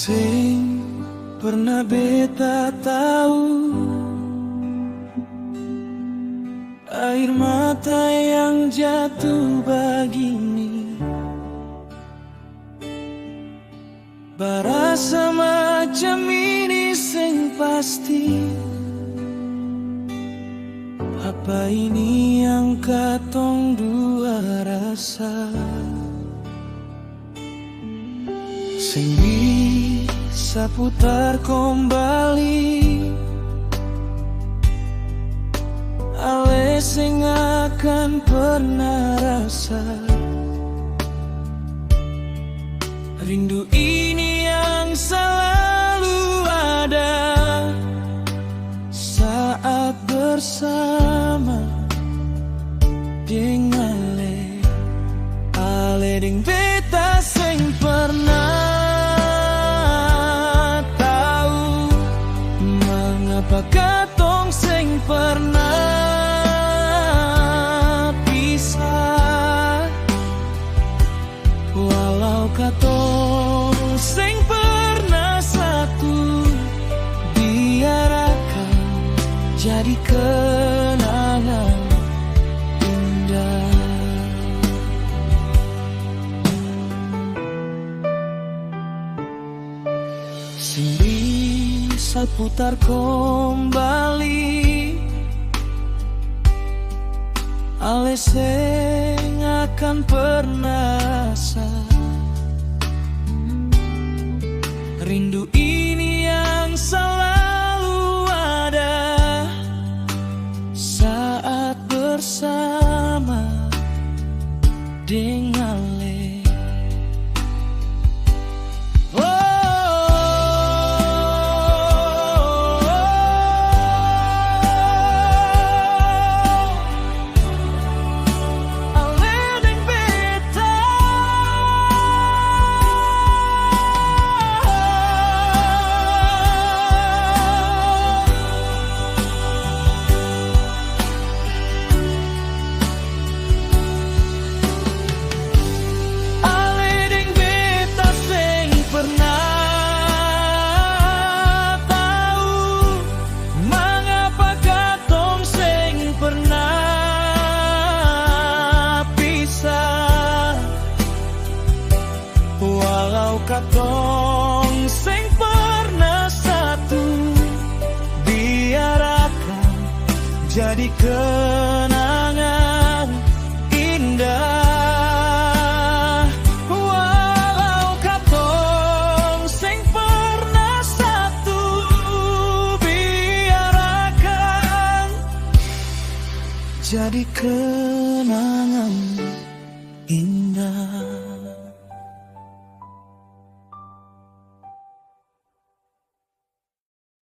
Sing pernah beta tahu, air mata yang jatuh begini barasa macam ini sing pasti. Apa ini yang katong dua rasa, sing bisa putar kembali, ale sing akan pernah rasa. Rindu ini yang selalu ada saat bersama dengan ale ding beta sing pernah tahu mengapa katong sing pernah pisah. Walau katong sing pernah satu, biar akan jadi kenangan indah. Sing bisa putar kembali, ale sing akan pernah rasa. Rindu ini yang selalu ada saat bersama dengan katong sing pernah satu, biar akan jadi kenangan indah. Walau katong sing pernah satu, biar akan jadi kenangan